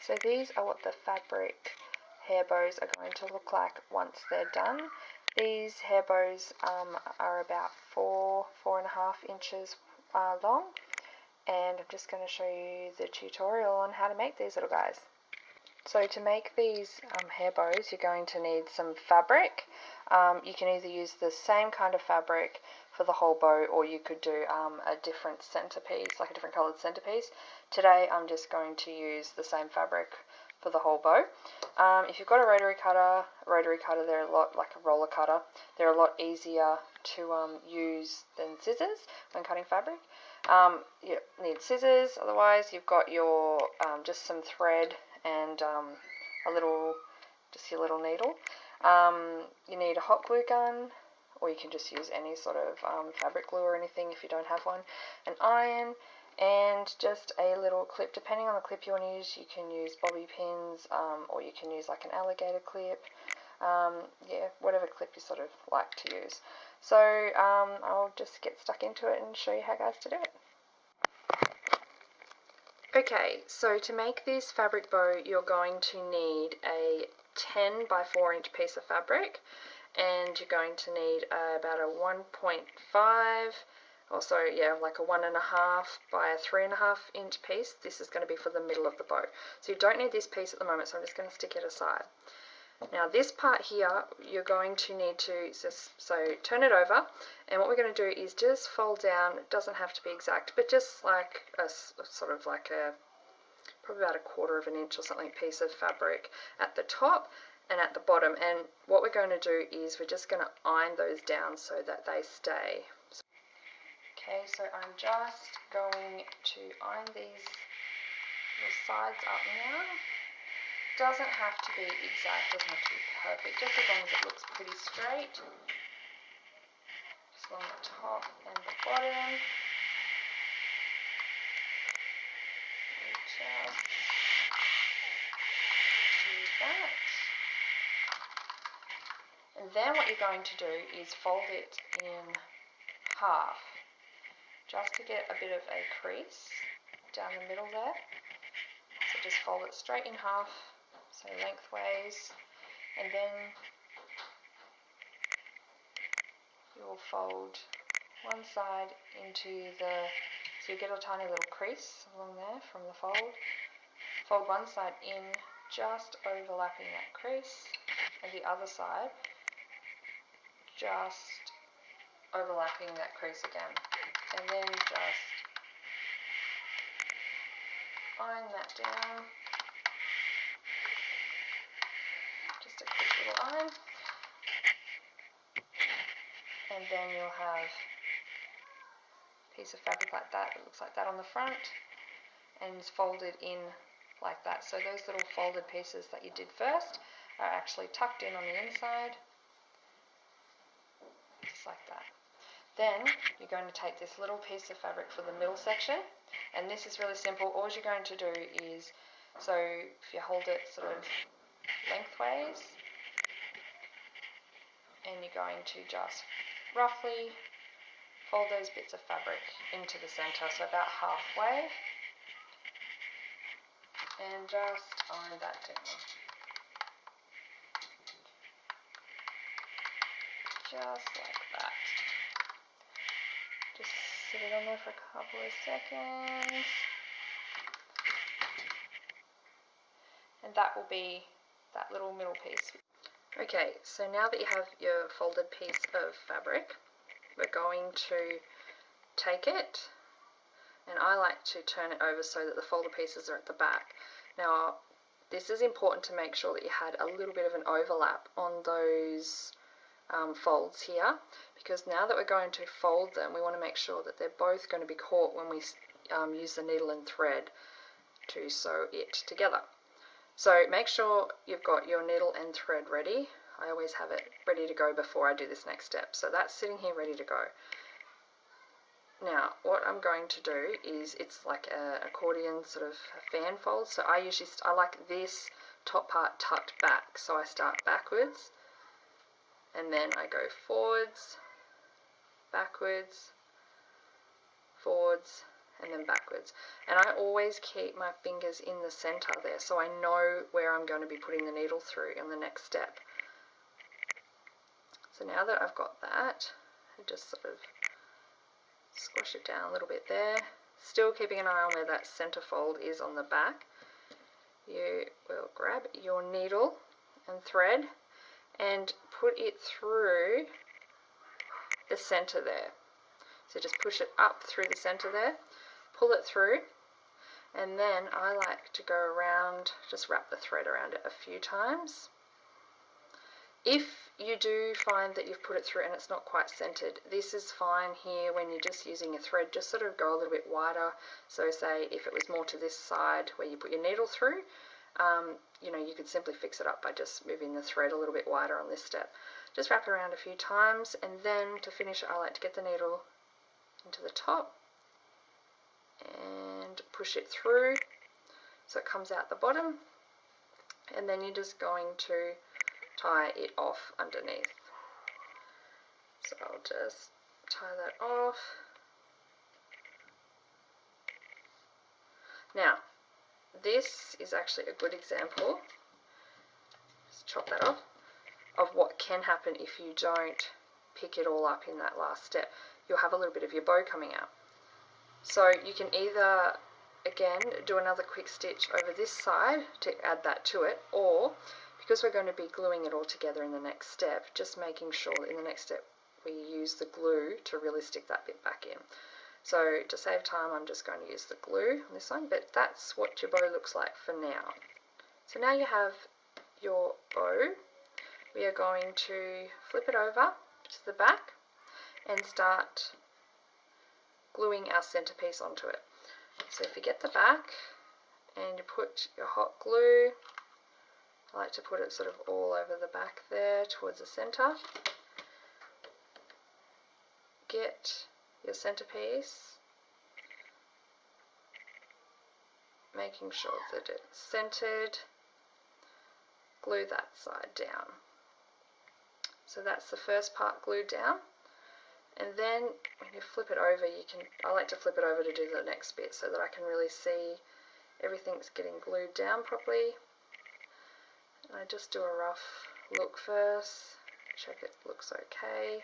So these are what the fabric hair bows are going to look like once they're done. These hair bows are about 4.5 inches long, and I'm just going to show you the tutorial on how to make these little guys. So to make these hair bows, you're going to need some fabric. You can either use the same kind of fabric for the whole bow, or you could do a different centerpiece, like a different coloured centerpiece. Today I'm just going to use the same fabric for the whole bow. If you've got a rotary cutter, they're a lot like a roller cutter. They're a lot easier to use than scissors when cutting fabric. You need scissors, otherwise you've got your just some thread and your little needle. You need a hot glue gun, or you can just use any sort of fabric glue or anything if you don't have one, an iron, and just a little clip. Depending on the clip you want to use, you can use bobby pins, or you can use like an alligator clip, whatever clip you sort of like to use. So I'll just get stuck into it and show you how guys to do it. Okay, so to make this fabric bow, you're going to need a 10 by 4 inch piece of fabric, and you're going to need about a 1.5, like a 1.5 by a 3.5 inch piece. This is going to be for the middle of the bow. So you don't need this piece at the moment, so I'm just going to stick it aside. Now this part here, you're going to need to turn it over, and what we're going to do is just fold down. It doesn't have to be exact, but just like a sort of like probably about a 1/4 inch or something piece of fabric at the top and at the bottom. And what we're going to do is we're just going to iron those down so that they stay. Okay, so I'm just going to iron these little sides up now. Doesn't have to be exact, doesn't have to be perfect, just as long as it looks pretty straight. Just along the top and the bottom. Just do that. And then what you're going to do is fold it in half, just to get a bit of a crease down the middle there. So just fold it straight in half, so lengthways, and then you'll fold one side into so you get a tiny little crease along there from the fold. Fold one side in, just overlapping that crease, and the other side just overlapping that crease again, and then just iron that down. Just a quick little iron, and then you'll have a piece of fabric like that. It looks like that on the front, and it's folded in like that. So those little folded pieces that you did first are actually tucked in on the inside, just like that. Then you're going to take this little piece of fabric for the middle section, and this is really simple. All you're going to do is, so if you hold it sort of lengthways, and you're going to just roughly fold those bits of fabric into the center, so about halfway, and just iron that down. Just like that. Just sit it on there for a couple of seconds, and that will be that little middle piece. Okay, so now that you have your folded piece of fabric, we're going to take it, and I like to turn it over so that the folded pieces are at the back. Now this is important to make sure that you had a little bit of an overlap on those folds here, because now that we're going to fold them, we want to make sure that they're both going to be caught when we use the needle and thread to sew it together. So make sure you've got your needle and thread ready. I always have it ready to go before I do this next step. So that's sitting here ready to go. Now what I'm going to do is, it's like an accordion sort of fan fold. So I like this top part tucked back. So I start backwards, and then I go forwards, backwards, forwards, and then backwards. And I always keep my fingers in the center there so I know where I'm going to be putting the needle through in the next step. So now that I've got that, I just sort of squash it down a little bit there, still keeping an eye on where that center fold is on the back. You will grab your needle and thread and put it through the center there. So just push it up through the center there, pull it through, and then I like to go around, just wrap the thread around it a few times. If you do find that you've put it through and it's not quite centered, this is fine here when you're just using a thread. Just sort of go a little bit wider. So say if it was more to this side where you put your needle through, you know, you could simply fix it up by just moving the thread a little bit wider on this step. Just wrap it around a few times, and then to finish it, I like to get the needle into the top and push it through so it comes out the bottom, and then you're just going to tie it off underneath. So I'll just tie that off. Now, this is actually a good example, just chop that off, of what can happen if you don't pick it all up in that last step. You'll have a little bit of your bow coming out. So you can either, again, do another quick stitch over this side to add that to it, or because we're going to be gluing it all together in the next step, just making sure that in the next step we use the glue to really stick that bit back in. So to save time, I'm just going to use the glue on this one, but that's what your bow looks like for now. So now you have your bow. We are going to flip it over to the back and start gluing our centerpiece onto it. So if you get the back and you put your hot glue, I like to put it sort of all over the back there towards the center. Get your centerpiece, making sure that it's centered, glue that side down. So that's the first part glued down, and then when you flip it over, I like to flip it over to do the next bit so that I can really see everything's getting glued down properly. And I just do a rough look first, check it looks okay.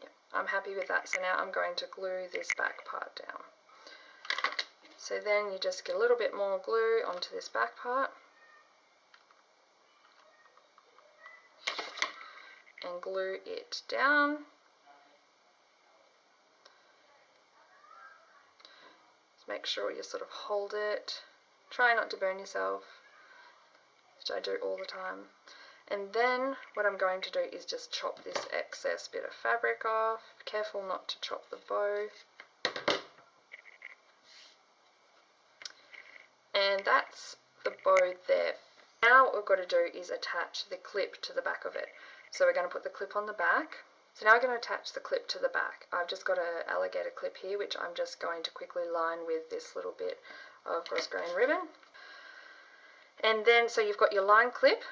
Yep, I'm happy with that. So now I'm going to glue this back part down. So then you just get a little bit more glue onto this back part and glue it down. Just make sure you sort of hold it. Try not to burn yourself, which I do all the time. And then what I'm going to do is just chop this excess bit of fabric off. Careful not to chop the bow. And that's the bow there. Now what we've got to do is attach the clip to the back of it. So we're going to put the clip on the back. So now we're going to attach the clip to the back. I've just got an alligator clip here, which I'm just going to quickly line with this little bit of grosgrain ribbon. And then, so you've got your line clip,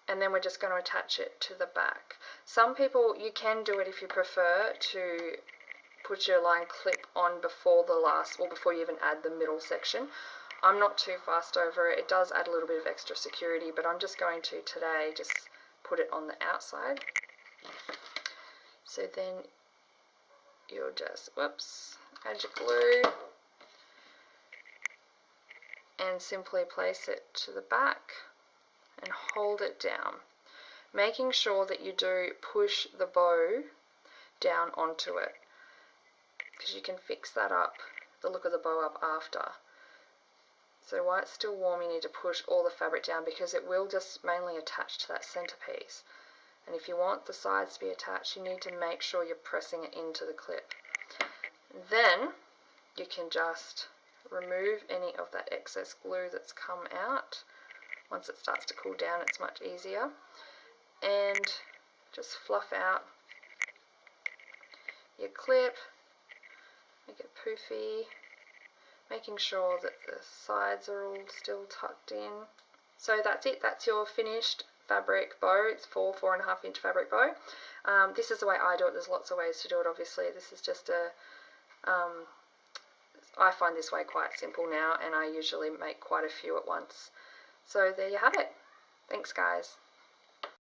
and then we're just going to attach it to the back. Some people, you can do it if you prefer to put your line clip on before the last, or before you even add the middle section. I'm not too fast over it. It does add a little bit of extra security, but I'm just going to today just put it on the outside. So then you'll just, add your glue and simply place it to the back and hold it down, making sure that you do push the bow down onto it, because you can fix that up, the look of the bow up after. So while it's still warm, you need to push all the fabric down, because it will just mainly attach to that centerpiece. And if you want the sides to be attached, you need to make sure you're pressing it into the clip. Then you can just remove any of that excess glue that's come out. Once it starts to cool down, it's much easier. And just fluff out your clip, make it poofy, making sure that the sides are all still tucked in. So that's it, that's your finished fabric bow. It's 4.5 inch fabric bow. This is the way I do it. There's lots of ways to do it, obviously. This is just a I find this way quite simple now, and I usually make quite a few at once. So there you have it. Thanks, guys.